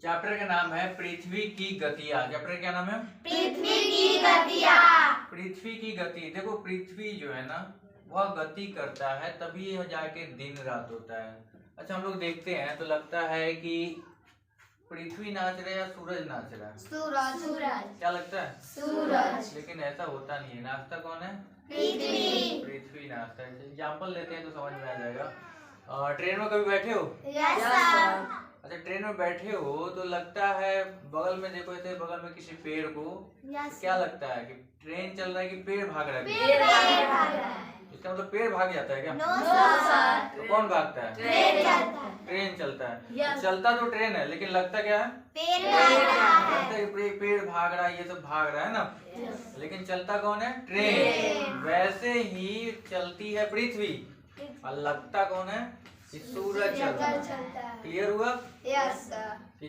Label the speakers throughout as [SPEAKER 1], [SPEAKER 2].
[SPEAKER 1] Chapter का नाम है पृथ्वी की गतियां। चैप्टर का क्या नाम है?
[SPEAKER 2] पृथ्वी की गतियां।
[SPEAKER 1] पृथ्वी की गति। देखो पृथ्वी जो है ना वह गति करता है तभी यह जाके दिन रात होता है। अच्छा हम लोग देखते हैं तो लगता है कि पृथ्वी नाच रहा है या सूरज नाच रहा है?
[SPEAKER 2] सूरज। सूरज।
[SPEAKER 1] क्या लगता है?
[SPEAKER 2] सूरज।
[SPEAKER 1] लेकिन ऐसा होता नहीं है। नाचता कौन है?
[SPEAKER 2] पृथ्वी।
[SPEAKER 1] पृथ्वी नाचता है। एग्जाम्पल लेते हैं तो समझ में आ जाएगा। ट्रेन में कभी बैठे हो?
[SPEAKER 2] Yes sir.
[SPEAKER 1] अच्छा ट्रेन में बैठे हो तो लगता है बगल में देखो ऐसे बगल में किसी पेड़ को,
[SPEAKER 2] यस।
[SPEAKER 1] क्या लगता है कि ट्रेन चल रहा है कि पेड़ भाग रहा है?
[SPEAKER 2] पेड़ भाग रहा है।
[SPEAKER 1] इसका मतलब पेड़ भाग जाता है क्या?
[SPEAKER 2] No sir.
[SPEAKER 1] तो कौन भागता है?
[SPEAKER 2] ट्रेन चलता है।
[SPEAKER 1] ट्रेन चलता है।
[SPEAKER 2] Yes.
[SPEAKER 1] तो चलता तो ट्रेन है लेकिन लगता क्या है?
[SPEAKER 2] पेड़ भाग रहा है।
[SPEAKER 1] लगता है कि पेड़ भाग रहा है, ये सब भाग रहा है ना।
[SPEAKER 2] Yes.
[SPEAKER 1] लेकिन चलता कौन है? ट्रेन। वैसे ही चलती है पृथ्वी और लगता कौन है? कि सूरज चलता है। क्लियर हुआ?
[SPEAKER 2] Yes sir.
[SPEAKER 1] कि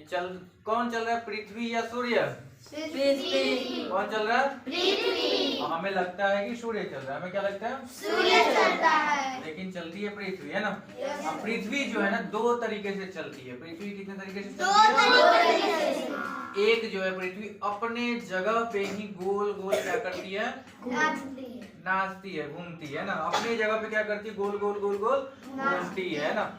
[SPEAKER 1] कौन चल रहा है, पृथ्वी या सूर्य?
[SPEAKER 2] पृथ्वी।
[SPEAKER 1] कौन चल रहा है?
[SPEAKER 2] पृथ्वी।
[SPEAKER 1] और हमें लगता है कि सूर्य चल रहा है। हमें क्या लगता है?
[SPEAKER 2] सूर्य चलता है।
[SPEAKER 1] लेकिन चलती है पृथ्वी, है ना।
[SPEAKER 2] Yes.
[SPEAKER 1] अब पृथ्वी जो है ना दो तरीके से चलती है। पृथ्वी कितने तरीके से
[SPEAKER 2] दो
[SPEAKER 1] चलती है?
[SPEAKER 2] तरीके से।
[SPEAKER 1] एक जो है पृथ्वी अपने जगह पे ही गोल गोल क्या करती है? नाचती है, घूमती है ना। अपनी जगह पे क्या करती है? गोल गोल गोल गोल घूमती है ना।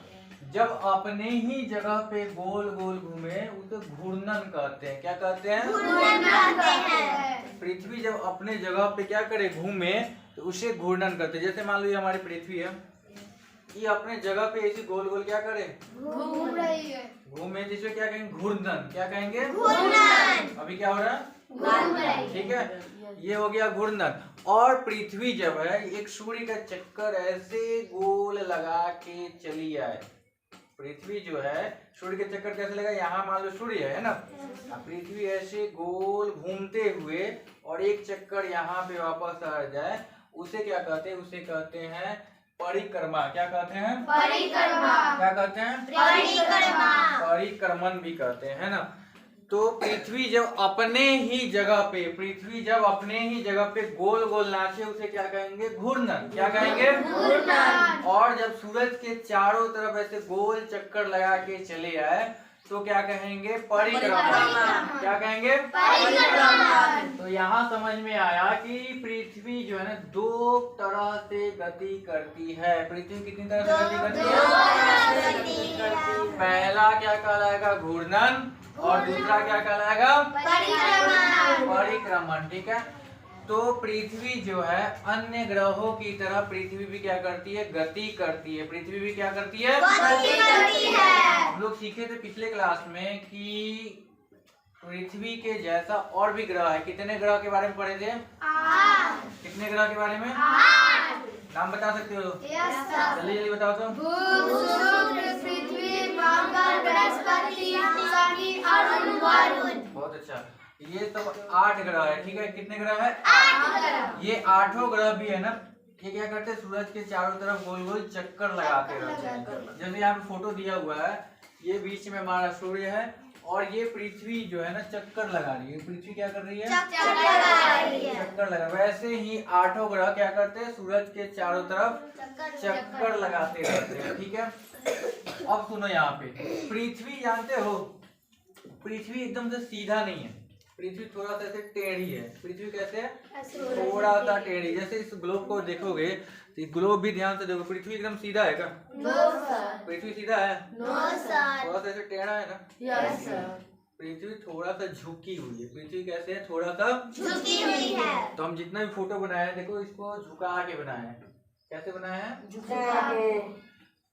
[SPEAKER 1] जब अपने ही जगह पे गोल गोल घूमे उसे घूर्णन कहते हैं। क्या कहते हैं?
[SPEAKER 2] घूर्णन कहते हैं।
[SPEAKER 1] पृथ्वी जब अपने जगह पे क्या करे, घूमे, तो उसे घूर्णन करते हैं। जैसे मान लो ये हमारी पृथ्वी है, ये अपने जगह पे ऐसी गोल गोल क्या करे?
[SPEAKER 2] घूम रही है।
[SPEAKER 1] घूमे, जिसे क्या कहेंगे? घूर्णन। क्या कहेंगे?
[SPEAKER 2] घूर्णन।
[SPEAKER 1] अभी क्या हो रहा है?
[SPEAKER 2] घूम रही है।
[SPEAKER 1] ठीक है, ये हो गया घूर्णन। और पृथ्वी जब है एक सूर्य का चक्कर ऐसे गोल लगा के चली आए। पृथ्वी जो है सूर्य के चक्कर कैसे लगा? यहाँ मान लो सूर्य है ना, पृथ्वी ऐसे गोल घूमते हुए और एक चक्कर यहाँ पे वापस आ जाए, उसे क्या कहते हैं? उसे कहते हैं परिक्रमा। क्या कहते हैं?
[SPEAKER 2] परिक्रमा।
[SPEAKER 1] क्या कहते हैं?
[SPEAKER 2] परिक्रमा।
[SPEAKER 1] परिक्रमण भी कहते हैं, है ना। तो पृथ्वी जब अपने ही जगह पे गोल गोल नाचे उसे क्या कहेंगे? घूर्णन। क्या कहेंगे?
[SPEAKER 2] घूर्णन।
[SPEAKER 1] और जब सूरज के चारों तरफ ऐसे गोल चक्कर लगा के चले आए तो क्या कहेंगे? परिक्रमण। क्या कहेंगे?
[SPEAKER 2] परिक्रमण।
[SPEAKER 1] तो यहाँ समझ में आया कि पृथ्वी जो है ना दो तरह से गति करती है। पृथ्वी कितनी तरह से गति करती है? पहला क्या कहलाएगा? घूर्णन। और दूसरा क्या कहलाएगा? परिक्रमण। ठीक है। तो पृथ्वी जो है अन्य ग्रहों की तरह पृथ्वी भी क्या करती है? गति करती है। पृथ्वी भी क्या करती है?
[SPEAKER 2] गति करती है।
[SPEAKER 1] हम लोग सीखे थे पिछले क्लास में कि पृथ्वी के जैसा और भी ग्रह है। कितने ग्रह के बारे में पढ़े थे?
[SPEAKER 2] 8।
[SPEAKER 1] कितने ग्रह के बारे में?
[SPEAKER 2] 8।
[SPEAKER 1] नाम बता सकते हो?
[SPEAKER 2] Yes sir.
[SPEAKER 1] जल्दी जल्दी बताओ तो।
[SPEAKER 2] बुध, शुक्र, पृथ्वी, मंगल, बृहस्पति, शनि, अरुण, वरुण।
[SPEAKER 1] बहुत अच्छा। ये सब 8 ग्रह है। ठीक है, कितने ग्रह है?
[SPEAKER 2] 8 ग्रह।
[SPEAKER 1] ये 8 ग्रह भी है ना, ये क्या करते हैं? सूरज के चारों तरफ गोल गोल चक्कर लगाते रहते हैं। जैसे यहाँ पे फोटो दिया हुआ है, ये बीच में हमारा सूर्य है और ये पृथ्वी जो है ना चक्कर लगा रही है। पृथ्वी क्या कर रही है?
[SPEAKER 2] चक्कर लगा रही है।
[SPEAKER 1] चक्कर लगा। वैसे ही 8 ग्रह क्या करते हैं? सूरज के चारों तरफ चक्कर लगाते रहते हैं। ठीक है। अब सुनो, यहाँ पे पृथ्वी जानते हो, पृथ्वी एकदम से सीधा नहीं है। पृथ्वी थोड़ा सा ऐसे टेढ़ी है। पृथ्वी कैसे है? थोड़ा सा टेढ़ी। जैसे इस ग्लोब को देखोगे तो ग्लोब भी ध्यान से देखो, पृथ्वी एकदम सीधा है क्या?
[SPEAKER 2] No sir.
[SPEAKER 1] पृथ्वी सीधा है?
[SPEAKER 2] No sir.
[SPEAKER 1] थोड़ा सा ऐसे टेढ़ा है ना।
[SPEAKER 2] Yes sir.
[SPEAKER 1] पृथ्वी थोड़ा सा झुकी हुई है। पृथ्वी कैसे है? थोड़ा सा
[SPEAKER 2] झुकी हुई है।
[SPEAKER 1] तो हम जितना भी फोटो बनाए हैं देखो, इसको झुका के बनाए हैं। कैसे बनाए हैं?
[SPEAKER 2] झुका के।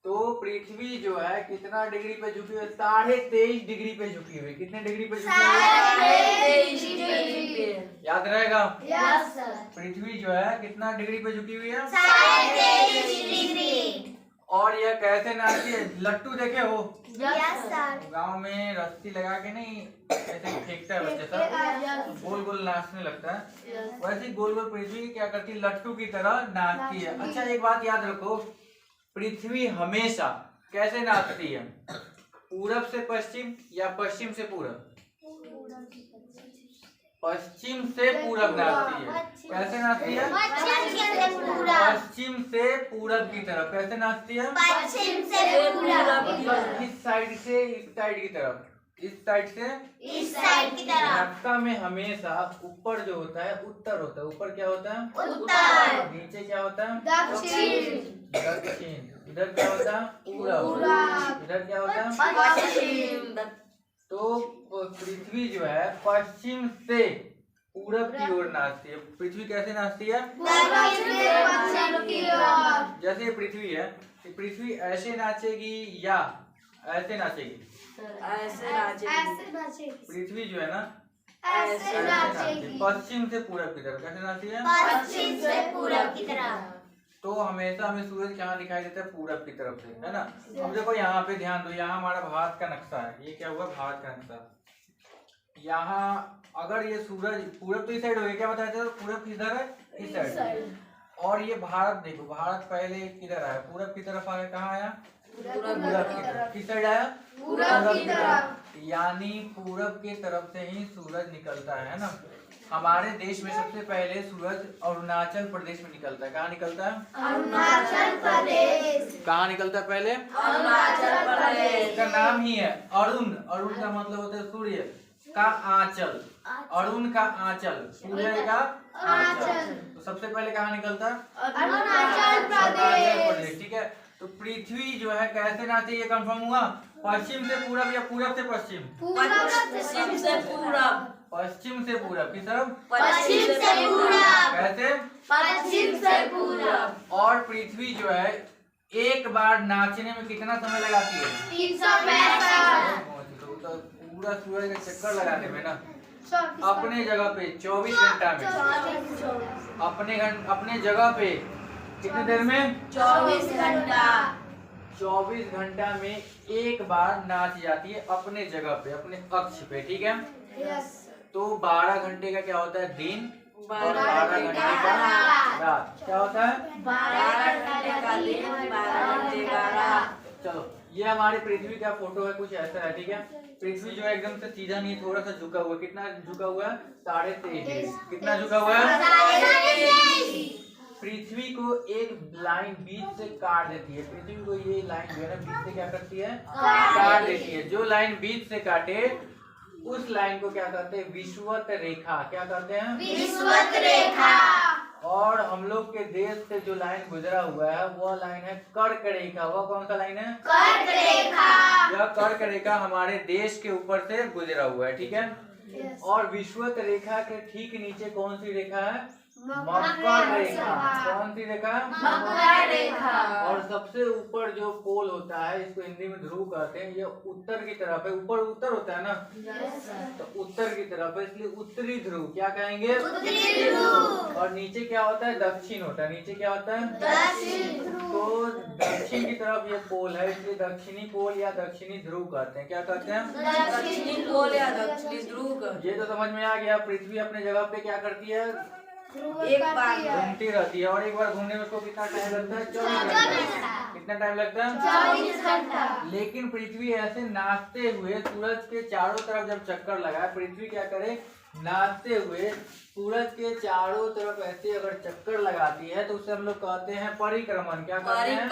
[SPEAKER 1] तो पृथ्वी जो है कितना डिग्री पे झुकी हुई है? 23.5 डिग्री पे झुकी हुई है। कितने डिग्री पे झुकी हुई है? याद रहेगा।
[SPEAKER 2] Yes sir.
[SPEAKER 1] पृथ्वी जो है कितना डिग्री पे झुकी हुई है?
[SPEAKER 2] 23 डिग्री।
[SPEAKER 1] और यह कैसे नाचती है? लट्टू देखे हो?
[SPEAKER 2] Yes sir.
[SPEAKER 1] गांव में रस्सी लगा के नहीं ऐसे फेंकता है बच्चा सब, गोल गोल नाचने लगता है। वैसे गोल गोल पृथ्वी क्या करती है? लट्टू की तरह नाचती है। अच्छा एक बात याद रखो, पृथ्वी हमेशा कैसे नाचती है? पूरब से पश्चिम या पश्चिम से पूरब? पश्चिम से पूरब नाचती है। कैसे नाचती है? पश्चिम से पूरब की तरफ। कैसे नाचती है?
[SPEAKER 2] पश्चिम से पूरब।
[SPEAKER 1] इस साइड से इस साइड की तरफ। इस साइड से
[SPEAKER 2] इस साइड की तरफ।
[SPEAKER 1] नक्शा में हमेशा ऊपर जो होता है उत्तर होता है, ऊपर क्या होता है
[SPEAKER 2] उत्तर।
[SPEAKER 1] नीचे क्या होता है
[SPEAKER 2] दक्षिण।
[SPEAKER 1] दक्षिण। इधर क्या होता है पूरब।
[SPEAKER 2] पूरब।
[SPEAKER 1] इधर क्या होता है
[SPEAKER 2] पश्चिम।
[SPEAKER 1] तो पृथ्वी जो है पश्चिम से पूरब की ओर नाचती है। पृथ्वी कैसे नाचती है
[SPEAKER 2] दक्षिण से पश्चिम की ओर।
[SPEAKER 1] जैसे ये पृथ्वी है, ये पृथ्वी ऐसे नाचेगी या ऐसे नाचेगी?
[SPEAKER 3] ऐसे नाचेगी।
[SPEAKER 1] पृथ्वी जो है ना
[SPEAKER 2] ऐसे
[SPEAKER 1] ऐसे
[SPEAKER 2] नाचेगी।
[SPEAKER 1] पश्चिम से पूरब की तरफ कैसे नाचती है?
[SPEAKER 2] पश्चिम से पूरब की तरफ।
[SPEAKER 1] तो हमेशा हमें सूरज कहाँ दिखाई देता है? पूरब की तरफ से, है ना। अब देखो यहाँ पे ध्यान दो, यहाँ हमारा भारत का नक्शा है। ये क्या हुआ? भारत का नक्शा। यहाँ अगर ये सूरज पूरब तो इस साइड हो गया, क्या बताया था? पूरब किधर है? इस साइड। और ये भारत देखो, भारत पहले किधर आया? पूरब की तरफ आया। कहाँ आया? पूरब की तरफ। किस साइड आया?
[SPEAKER 2] पूरब की तरफ।
[SPEAKER 1] यानी पूरब की तरफ से ही सूरज निकलता है ना। हमारे देश में सबसे पहले सूरज अरुणाचल प्रदेश में निकलता है। कहाँ निकलता है?
[SPEAKER 2] अरुणाचल प्रदेश।
[SPEAKER 1] कहाँ निकलता है पहले?
[SPEAKER 2] अरुणाचल प्रदेश।
[SPEAKER 1] इसका नाम ही है अरुण। अरुण का मतलब होता है सूर्य का आंचल। अरुण का आंचल, सूर्य का आंचल। तो सबसे पहले कहाँ निकलता है?
[SPEAKER 2] अरुणाचल प्रदेश।
[SPEAKER 1] ठीक है। तो पृथ्वी जो है कैसे नाचती है ये कंफर्म हुआ? पश्चिम से पूरब या पूरब से पश्चिम?
[SPEAKER 3] पश्चिम से पूरब।
[SPEAKER 1] पश्चिम से पूरब की तरफ।
[SPEAKER 2] पश्चिम से पूरब।
[SPEAKER 1] कैसे?
[SPEAKER 2] पश्चिम से पूरब।
[SPEAKER 1] और पृथ्वी जो है एक बार नाचने में कितना समय लगाती है?
[SPEAKER 2] 365।
[SPEAKER 1] तो पूरा सूरज का चक्कर लगाने में ना अपने जगह पे 24 घंटा में, अपने जगह पे कितने देर में?
[SPEAKER 2] 24 घंटा।
[SPEAKER 1] 24 घंटा में एक बार नाच जाती है अपने जगह पे, अपने अक्ष पे। ठीक है। तो 12 घंटे का क्या होता है? दिन। और 12 घंटे का रात। क्या होता है?
[SPEAKER 3] 12 घंटे का दिन, 12 घंटे का रात।
[SPEAKER 1] चलो, ये हमारी पृथ्वी का फोटो है, कुछ ऐसा है। ठीक है। पृथ्वी जो है एकदम से सीधा नहीं, थोड़ा सा झुका हुआ है। कितना झुका हुआ है? 23.5 डिग्री। कितना झुका हुआ है? पृथ्वी को एक लाइन बीच से काट देती है। पृथ्वी को ये लाइन जो है ना बीच से क्या करती है? काट देती है। जो लाइन बीच से काटे उस लाइन को क्या कहते हैं? विषुवत रेखा। क्या कहते हैं?
[SPEAKER 2] विषुवत रेखा।
[SPEAKER 1] और हम लोग के देश से जो लाइन गुजरा हुआ है वो लाइन है कर्क रेखा। वह कौन सा लाइन है?
[SPEAKER 2] कर्क रेखा।
[SPEAKER 1] यह कर्क रेखा हमारे देश के ऊपर से गुजरा हुआ है। ठीक है। और विषुवत रेखा के ठीक नीचे कौन सी रेखा है? मकर रेखा। कौन सी रेखा?
[SPEAKER 2] मकर रेखा।
[SPEAKER 1] और सबसे ऊपर जो पोल होता है, इसको हिंदी में ध्रुव कहते हैं, ये उत्तर की तरफ है। ऊपर उत्तर होता है ना, तो उत्तर की तरफ है, इसलिए उत्तरी ध्रुव क्या कहेंगे?
[SPEAKER 2] उत्तरी ध्रुव।
[SPEAKER 1] और नीचे क्या होता है? दक्षिण होता है। नीचे क्या होता है?
[SPEAKER 2] दक्षिण ध्रुव।
[SPEAKER 1] तो दक्षिण की तरफ ये पोल है, इसलिए दक्षिणी पोल या दक्षिणी ध्रुव कहते हैं। क्या कहते हैं?
[SPEAKER 3] दक्षिणी पोल या दक्षिणी ध्रुव।
[SPEAKER 1] ये तो समझ में आ गया। पृथ्वी अपने जगह पे क्या करती है?
[SPEAKER 3] एक बार
[SPEAKER 1] घूमती रहती है। और एक बार घूमने में उसको कितना टाइम लगता है? 24 घंटा। कितना टाइम लगता है?
[SPEAKER 2] 24 घंटा।
[SPEAKER 1] लेकिन पृथ्वी ऐसे नाचते हुए सूरज के चारों तरफ जब चक्कर लगाए, पृथ्वी क्या करे? नाचते हुए सूरज के चारों तरफ ऐसे अगर चक्कर लगाती है तो उसे हम लोग कहते हैं परिक्रमण। क्या कहते हैं?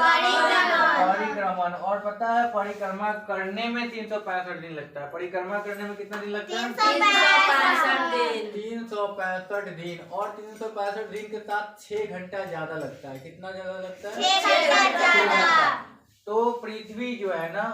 [SPEAKER 1] परिक्रमण। और पता है परिक्रमा करने में 365 दिन लगता है। परिक्रमा करने में कितना दिन लगता है?
[SPEAKER 3] 365 दिन।
[SPEAKER 1] 365 दिन। और 365 दिन के साथ 6 घंटा ज्यादा लगता है। कितना ज्यादा लगता है?
[SPEAKER 2] 6 घंटा ज्यादा।
[SPEAKER 1] तो पृथ्वी जो है ना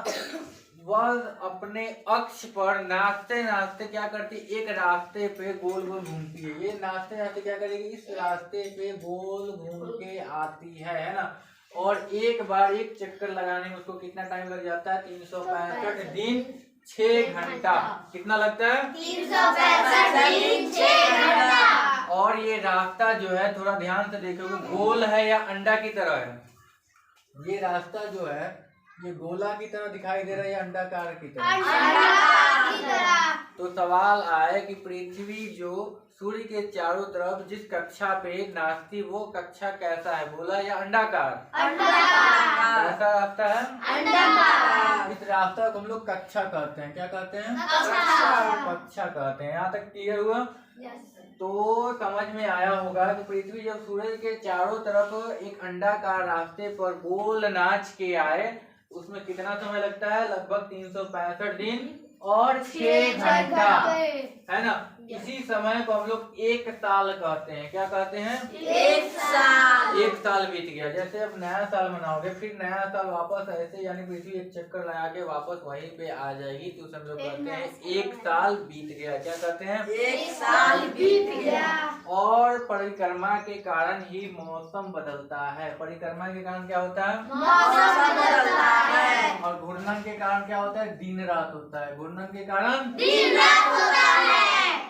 [SPEAKER 1] वह अपने अक्ष पर नाचते नाचते क्या करती है? एक रास्ते पे गोल गोल घूमती है। ये नाचते नाचते क्या करेगी? इस रास्ते पे गोल घूम के आती है ना। और एक बार एक चक्कर लगाने में उसको कितना टाइम लग जाता है? 365 दिन 6 घंटा। कितना लगता है?
[SPEAKER 2] 365 दिन 6 घंटा।
[SPEAKER 1] और ये रास्ता जो है थोड़ा ध्यान से देखोगे, गोल है या अंडा की तरह है? ये रास्ता जो है ये गोला की तरह दिखाई दे रहा है या अंडाकार की तरह?
[SPEAKER 2] अंडाकार की तरह।
[SPEAKER 1] तो सवाल आए कि पृथ्वी जो सूर्य के चारों तरफ जिस कक्षा पे नाचती वो कक्षा कैसा है? गोला या अंडाकार?
[SPEAKER 2] अंडाकार।
[SPEAKER 1] कैसा रास्ता है?
[SPEAKER 2] अंडाकार।
[SPEAKER 1] इस रास्ता को हम लोग कक्षा कहते हैं। क्या कहते हैं?
[SPEAKER 2] कक्षा।
[SPEAKER 1] कक्षा कहते हैं। यहाँ तक क्लियर हुआ? तो समझ में आया होगा कि पृथ्वी जब सूरज के चारों तरफ एक अंडाकार रास्ते पर गोल नाच के आए उसमें कितना समय लगता है? लगभग 365 दिन और 6 घंटा, है ना। इसी समय को हम लोग एक साल कहते हैं। क्या कहते हैं?
[SPEAKER 3] एक साल।
[SPEAKER 1] एक साल बीत गया। जैसे अब नया साल मनाओगे, फिर नया साल वापस ऐसे यानी पृथ्वी एक चक्कर लगा के वापस वहीं पे आ जाएगी, तो उसे हम लोग कहते हैं एक साल बीत गया। क्या कहते हैं?
[SPEAKER 3] एक साल बीत गया।
[SPEAKER 1] और परिक्रमा के कारण ही मौसम बदलता है। परिक्रमा के कारण क्या होता है?
[SPEAKER 3] मौसम बदलता है।
[SPEAKER 1] और घूर्णन के कारण क्या होता है? दिन रात होता है। घूर्णन के कारण
[SPEAKER 2] दिन रात होता है।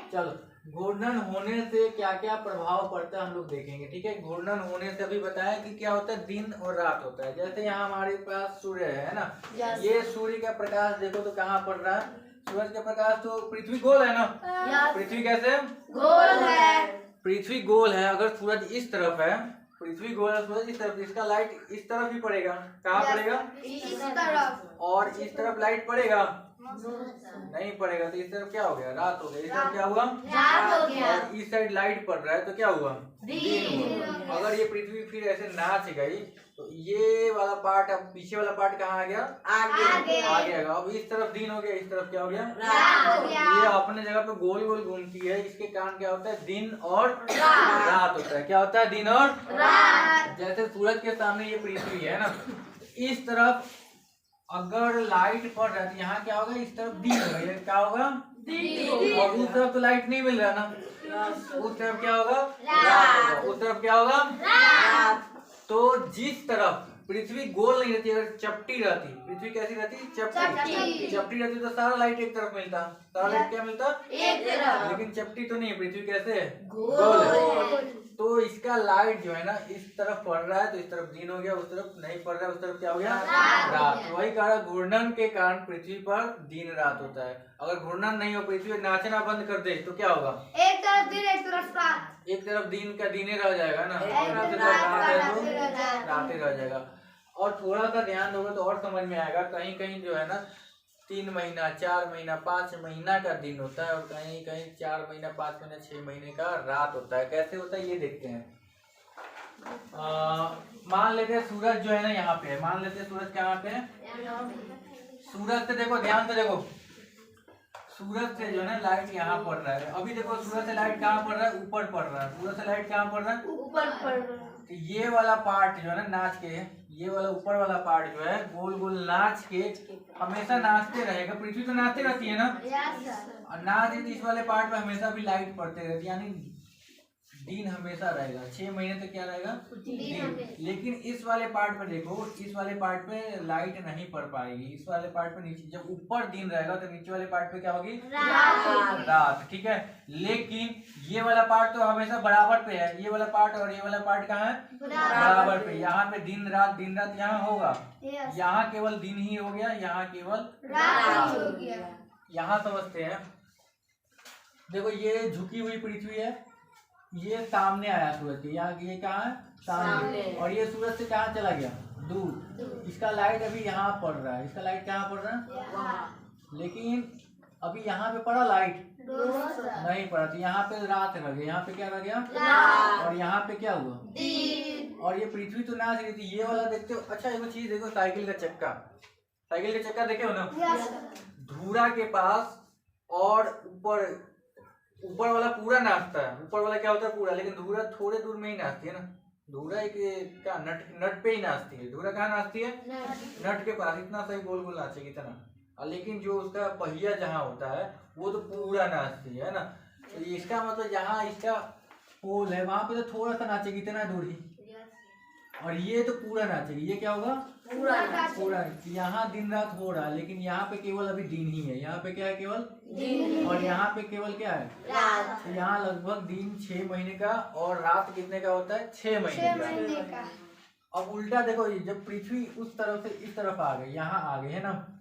[SPEAKER 1] चलो, घूर्णन होने से क्या क्या प्रभाव पड़ता है हम लोग देखेंगे, ठीक है। घूर्णन होने से अभी बताया कि क्या होता है, दिन और रात होता है। जैसे यहाँ हमारे पास सूर्य है ना, ये सूर्य का प्रकाश देखो तो कहाँ पड़ रहा है? सूरज का प्रकाश तो पृथ्वी गोल है ना, पृथ्वी कैसे
[SPEAKER 2] गोल है।
[SPEAKER 1] पृथ्वी गोल है। अगर सूरज इस तरफ है, पृथ्वी गोल है, सूरज इस तरफ, इसका लाइट इस तरफ ही पड़ेगा। कहाँ पड़ेगा?
[SPEAKER 2] इस तरफ।
[SPEAKER 1] और इस तरफ लाइट पड़ेगा? नहीं पड़ेगा। तो इस तरफ क्या हो गया? रात हो गया। इस तरफ क्या हुआ?
[SPEAKER 2] रात हो गया।
[SPEAKER 1] और इस साइड लाइट पड़ रहा है तो क्या हुआ?
[SPEAKER 2] दिन
[SPEAKER 1] हुआ। अगर ये पृथ्वी फिर ऐसे नाच गई तो ये वाला पार्ट, अब पीछे वाला पार्ट कहाँ आ गया?
[SPEAKER 3] आगे।
[SPEAKER 2] आगे।
[SPEAKER 1] आगे आ गया। अब इस तरफ दिन हो गया, इस तरफ क्या हो गया?
[SPEAKER 2] रात हो गया।
[SPEAKER 1] ये अपने जगह पे गोल गोल घूमती है। इसके कारण क्या होता है? दिन और रात होता है। क्या होता है? दिन और
[SPEAKER 2] रात।
[SPEAKER 1] जैसे सूरज के सामने ये पृथ्वी है ना, इस तरफ अगर लाइट पड़ रहा है तो यहाँ क्या होगा? इस तरफ दिन होगा। ये क्या होगा? और उस तरफ तो लाइट नहीं मिल रहा ना, उस तरफ क्या होगा? रात होगा। उस तरफ क्या होगा?
[SPEAKER 3] रात।
[SPEAKER 1] तो जिस तरफ पृथ्वी गोल नहीं रहती, अगर चपटी रहती, पृथ्वी कैसी रहती? चपटी। चपटी रहती तो सारा लाइट एक तरफ मिलता। सारा लाइट क्या मिलता?
[SPEAKER 2] एक तरफ।
[SPEAKER 1] लेकिन चपटी तो नहीं है, पृथ्वी कैसे है?
[SPEAKER 2] गोल
[SPEAKER 1] है। तो इसका लाइट जो है ना, इस तरफ पड़ रहा है तो इस तरफ दिन हो गया, उस तरफ नहीं पड़ रहा है, उस तरफ क्या हो गया? रात। तो वही कारण घूर्णन के कारण पृथ्वी पर दिन रात होता है। अगर घूर्णन नहीं हो, पृथ्वी नाचना बंद कर दे तो क्या होगा?
[SPEAKER 2] एक तरफ दिन, एक तरफ रात।
[SPEAKER 1] एक तरफ दिन का दिने रह जाएगा ना,
[SPEAKER 3] एक
[SPEAKER 1] और
[SPEAKER 3] तरफ
[SPEAKER 1] दूसरी तरफ
[SPEAKER 3] रात
[SPEAKER 1] रात है
[SPEAKER 3] का
[SPEAKER 1] तो
[SPEAKER 2] रात रह जाएगा।
[SPEAKER 1] रातें रह जाएगा। और थोड़ा सा ध्यान दोगे तो और समझ में आएगा। कहीं कहीं जो है ना 3 महीना, 4 महीना, 5 महीना का दिन होता है, और कहीं कहीं 4 महीना, 5 महीना, 6 महीने का रात होता है। कैसे होता है ये देखते हैं। मान लेते हैं सूरज जो है ना यहाँ पे है। मान लेते हैं सूरज कहाँ पे है? सूरज से देखो, ध्यान से देखो, सूरज से जो है ना लाइट यहाँ पड़ रहा है। अभी देखो सूरज से लाइट कहाँ पड़ रहा है? ऊपर पड़ रहा है। सूरज से लाइट कहाँ पड़ रहा है?
[SPEAKER 2] ऊपर पड़ रहा है।
[SPEAKER 1] तो ये वाला पार्ट जो है ना नाच के, ये वाला ऊपर वाला पार्ट जो है गोल गोल नाच के हमेशा नाचते रहेगा। पृथ्वी तो नाचती रहती है ना, और नाच रही तो इस वाले पार्ट में हमेशा भी लाइट पड़ते रहती है, यानी दिन हमेशा रहेगा। 6 महीने तक क्या रहेगा? दिन। लेकिन इस वाले पार्ट पे देखो, इस वाले पार्ट पे लाइट नहीं पड़ पाएगी। इस वाले पार्ट पे नीचे, जब ऊपर दिन रहेगा तो नीचे वाले पार्ट पे क्या होगी? रात। ठीक है। लेकिन ये वाला पार्ट तो हमेशा बराबर पे है। ये वाला पार्ट और ये वाला पार्ट कहाँ है? बराबर पे। यहाँ पे दिन रात यहाँ होगा, यहाँ केवल दिन ही हो गया, यहाँ केवल
[SPEAKER 2] रात हो गया।
[SPEAKER 1] यहाँ समझते हैं। देखो ये झुकी हुई पृथ्वी है, ये सामने आया सूरज के, यहाँ ये कहाँ है? सामने। और ये सूरज से कहाँ चला गया? दूर। इसका लाइट अभी यहाँ पड़ रहा है, इसका लाइट कहाँ पड़ रहा है? लेकिन अभी यहाँ पे पड़ा लाइट नहीं पड़ा, तो यहाँ पे रात रह गया। यहाँ पे क्या रह गया? और यहाँ पे क्या हुआ? और ये पृथ्वी तो नाच रही थी। ये वाला देखते हो? अच्छा एक चीज देखो, साइकिल का चक्का, साइकिल का चक्का देखे हो ना? धूरा के पास और ऊपर वाला पूरा नाचता है। ऊपर वाला क्या होता है? पूरा। लेकिन धूरा थोड़े दूर में ही नाचती है ना। धूरा एक क्या नट पे ही नाचती है। धूरा कहाँ नाचती है? नट के पास। इतना सही गोल गोल नाचेगी इतना। और लेकिन जो उसका पहिया जहाँ होता है वो तो पूरा नाचती है ना। तो इसका मतलब जहाँ इसका पोल है वहां पे तो थोड़ा सा नाचेगी, इतना दूर ही। और ये तो पूरा नाचेगी। ये क्या होगा? पूरा। यहाँ दिन रात हो रहा है, लेकिन यहाँ पे केवल अभी दिन ही है। यहाँ पे क्या है? केवल दिन। और यहाँ पे केवल क्या है? रात। तो यहाँ लगभग दिन 6 महीने का और रात कितने का होता है? 6 महीने का। अब उल्टा देखो, जब पृथ्वी उस तरफ से इस तरफ आ गई, यहाँ आ गई है ना,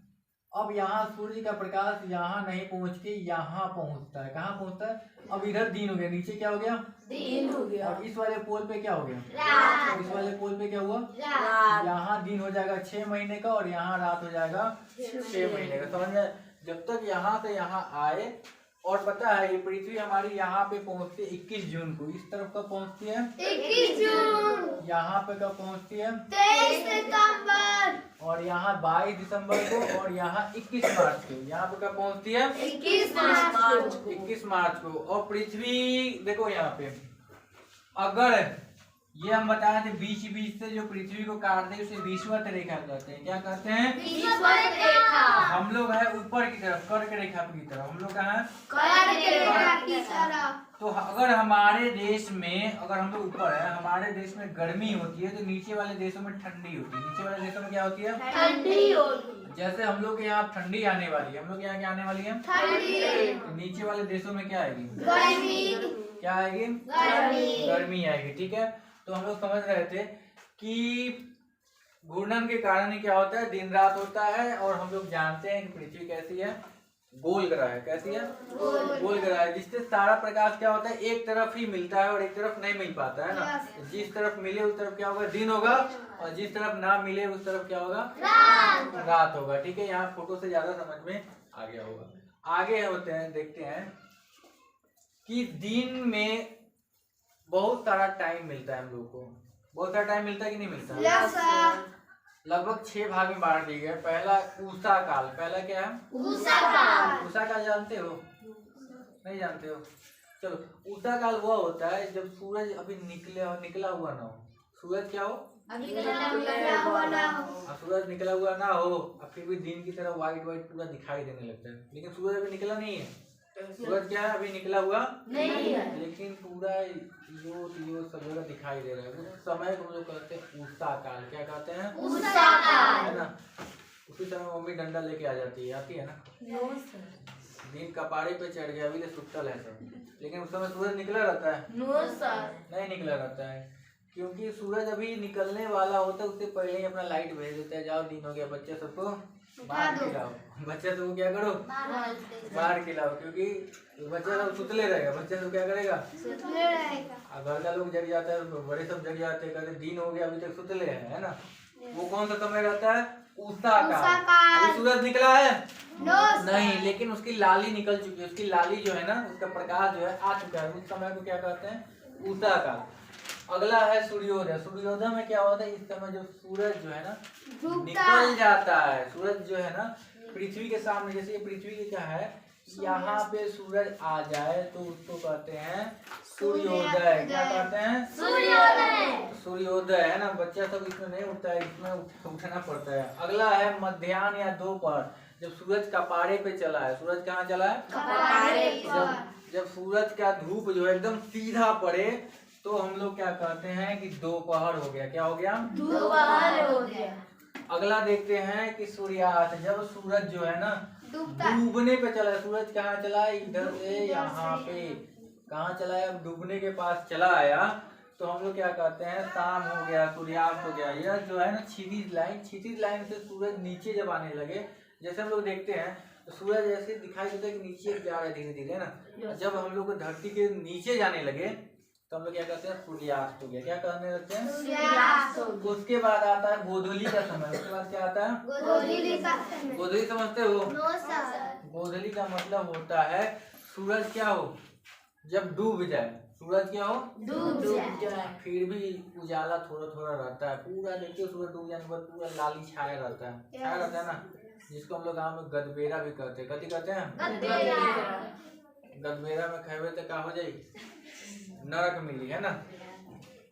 [SPEAKER 1] अब यहाँ सूर्य का प्रकाश यहाँ नहीं पहुँच के यहाँ पहुँचता है। कहाँ पहुँचता है? अब इधर दिन हो गया, नीचे क्या हो गया?
[SPEAKER 3] दिन हो गया।
[SPEAKER 1] और इस वाले पोल पे क्या हो गया?
[SPEAKER 2] रात।
[SPEAKER 1] इस वाले पोल पे क्या हुआ?
[SPEAKER 3] रात।
[SPEAKER 1] यहाँ दिन हो जाएगा 6 महीने का और यहाँ रात हो जाएगा 6 महीने का। समझ में? जब तक यहाँ से यहाँ आए और पता है ये पृथ्वी हमारी यहाँ पे पहुँचती है 21 जून को। इस तरफ कब पहुँचती है?
[SPEAKER 2] 21 जून।
[SPEAKER 1] यहाँ पे कब पहुँचती है?
[SPEAKER 2] 23 सितंबर।
[SPEAKER 1] और यहाँ 22 दिसंबर को, और यहाँ 21 मार्च को। यहाँ पे कब पहुँचती है?
[SPEAKER 2] 21 मार्च।
[SPEAKER 1] 21 मार्च को। और पृथ्वी देखो यहाँ पे, अगर ये हम बताए थे बीच से जो पृथ्वी को काटते हैं उसे विषुवत रेखा कहते हैं। क्या कहते हैं?
[SPEAKER 2] विषुवत रेखा।
[SPEAKER 1] हम लोग है ऊपर की तरफ, कर्क रेखा की तरफ। हम लोग कहाँ हैं?
[SPEAKER 2] कर्क रेखा की तरफ।
[SPEAKER 1] तो अगर हमारे देश में, अगर हम लोग ऊपर है, हमारे देश में गर्मी होती है तो नीचे वाले देशों में ठंडी होती है। नीचे वाले देशों में क्या होती है?
[SPEAKER 2] ठंडी होती।
[SPEAKER 1] जैसे हम लोग के यहाँ ठंडी आने वाली है, हम लोग के यहाँ क्या आने वाली है?
[SPEAKER 2] ठंडी।
[SPEAKER 1] तो नीचे वाले देशों में क्या आएगी?
[SPEAKER 2] गर्मी।
[SPEAKER 1] क्या आएगी?
[SPEAKER 2] गर्मी।
[SPEAKER 1] गर्मी आएगी। ठीक है, तो हम लोग समझ रहे थे कि घूर्णन के कारण ही क्या होता है? दिन रात होता है। और हम लोग जानते हैं कि पृथ्वी कैसी है? गोल ग्रह है। कैसी है? गोल ग्रह है, जिससे सारा प्रकाश क्या होता है? एक तरफ ही मिलता है और एक तरफ नहीं मिल पाता है ना। तो जिस तरफ मिले उस तरफ क्या होगा? दिन होगा, और जिस तरफ ना मिले उस तरफ क्या होगा? रात होगा। ठीक है, यहाँ फोटो से ज्यादा समझ में आ गया होगा। आगे होते हैं, देखते हैं कि दिन में बहुत सारा टाइम मिलता है हम लोग को। बहुत सारा टाइम मिलता है कि नहीं मिलता? लगभग 6 भाग में बांट दिए गए। पहला उषा काल। पहला क्या है?
[SPEAKER 2] उषा काल।
[SPEAKER 1] उषा काल जानते हो? नहीं जानते हो? चलो, उषा काल वो होता है जब सूरज अभी निकला हुआ ना हो। सूरज क्या हो?
[SPEAKER 2] अभी निकला हुआ ना हो।
[SPEAKER 1] सूरज निकला हुआ ना हो, और फिर भी दिन की तरह व्हाइट पूरा दिखाई देने लगता है, लेकिन सूरज अभी निकला नहीं है। सूरज क्या है? अभी निकला हुआ
[SPEAKER 2] नहीं है,
[SPEAKER 1] लेकिन पूरा यो सब जगह दिखाई दे रहा है। उस समय को हम लोग कहते हैं उषा काल। क्या कहते हैं?
[SPEAKER 2] उषा काल।
[SPEAKER 1] है ना। उसी समय मम्मी डंडा लेके आ जाती है, आती है ना। दिन कपारे पे चढ़ गया, अभी ले सुतल है सब, लेकिन उस समय सूरज निकला रहता है? नहीं निकला रहता है, क्योंकि सूरज अभी निकलने वाला होता है। उससे पहले ही अपना लाइट भेज देता है, जाओ दिन हो गया, बच्चे सबको बाहर खिलाओ। बच्चा सबको क्या करो? बाहर खिलाओ, क्योंकि बच्चा सब सुतले रहेगा। बच्चा सब क्या करेगा? घर का लोग जग जाता है, बड़े सब जग जाते हैं, कहते दिन हो गया अभी तक सुतले हैं, है ना। वो कौन सा समय रहता है? उषा काल। अभी सूरज निकला है? नहीं, लेकिन उसकी लाली निकल चुकी है। उसकी लाली जो है ना, उसका प्रकाश जो है आ चुका है। उस समय को क्या कहते हैं? उषा काल। अगला है सूर्योदय। सूर्योदय में क्या होता है? इस समय जो सूरज जो है ना निकल जाता है, सूरज जो है ना पृथ्वी के सामने, जैसे ये पृथ्वी की क्या है, यहाँ पे सूरज आ जाए तो उसको कहते हैं सूर्योदय। क्या कहते हैं? सूर्योदय। सूर्योदय, है ना। बच्चा सब इसमें नहीं उठता है, इसमें उठना पड़ता है। अगला है मध्याह्न या दोपहर। जब सूरज कपारे पे चला है। सूरज कहाँ चला है?
[SPEAKER 2] कपारे पर।
[SPEAKER 1] जब सूरज का धूप जो है एकदम सीधा पड़े तो हम लोग क्या कहते हैं कि दोपहर हो गया। क्या हो गया?
[SPEAKER 2] दोपहर हो गया।
[SPEAKER 1] अगला देखते हैं कि सूर्यास्त। जब सूरज जो है ना डूबने पे चला है। सूरज कहाँ चला है? इधर से यहाँ पे। कहाँ चला है? अब डूबने के पास चला आया तो हम लोग क्या कहते हैं? शाम हो गया, सूर्यास्त हो गया। यह जो है ना क्षितिज लाइन से सूरज नीचे जब आने लगे, जैसे हम लोग देखते हैं तो सूरज ऐसे दिखाई देता है कि नीचे जा रहा है धीरे धीरे, है ना। जब हम लोग धरती के नीचे जाने लगे तो हम लोग क्या कहते हैं? सूर्यास्त हो गया। क्या कहने लगते हैं?
[SPEAKER 2] सूर्यास्त हो गया।
[SPEAKER 1] उसके बाद आता है गोधूली का समय। उसके बाद क्या आता है?
[SPEAKER 2] गोधूली का समय।
[SPEAKER 1] गोधूली समझते हो?
[SPEAKER 2] No sir.
[SPEAKER 1] गोधूली का मतलब होता है सूरज क्या हो? जब डूब जाए। सूरज क्या हो?
[SPEAKER 2] डूब जाए।
[SPEAKER 1] फिर भी उजाला थोड़ा थोड़ा रहता है। पूरा देखिए सूरज डूब जाने के बाद पूरा लाली छाया रहता है। छाया रहता है ना, जिसको हम लोग गाँव में गदबेरा भी कहते हैं। कथी कहते हैं? गदबेरा में खेबे तो क्या हो जाए? नरक मिली, है ना।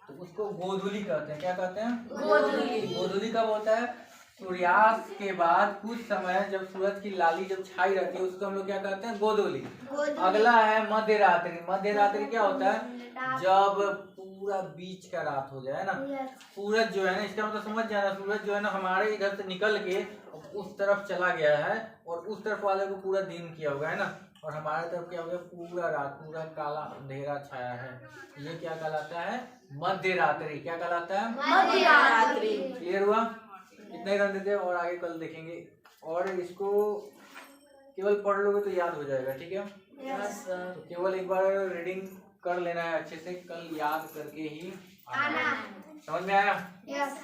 [SPEAKER 1] तो उसको गोधूली कहते हैं। क्या कहते हैं?
[SPEAKER 2] गोधूली।
[SPEAKER 1] गोधूली कब होता है? सूर्यास्त के बाद कुछ समय जब सूरज की लाली जब छाई रहती है उसको हम लोग क्या कहते हैं? गोधूली। अगला है मध्यरात्रि। मध्यरात्रि क्या होता है? जब पूरा बीच का रात हो जाए ना। सूरज जो है ना, इसका मतलब समझ जाना, सूरज जो है ना हमारे इधर से निकल के उस तरफ चला गया है और उस तरफ वाले को पूरा दिन किया होगा, है ना। और हमारे तरफ क्या हो गया? पूरा रात, पूरा काला अंधेरा छाया है। ये क्या कहलाता है? मध्यरात्रि। क्या कहलाता है?
[SPEAKER 2] मध्यरात्रि।
[SPEAKER 1] क्लियर हुआ? इतना ही रन देते हैं और आगे कल देखेंगे। और इसको केवल पढ़ लोगे तो याद हो जाएगा, ठीक है। तो केवल एक बार रीडिंग कर लेना है अच्छे से, कल याद करके ही आना। समझ में आया?
[SPEAKER 2] यस।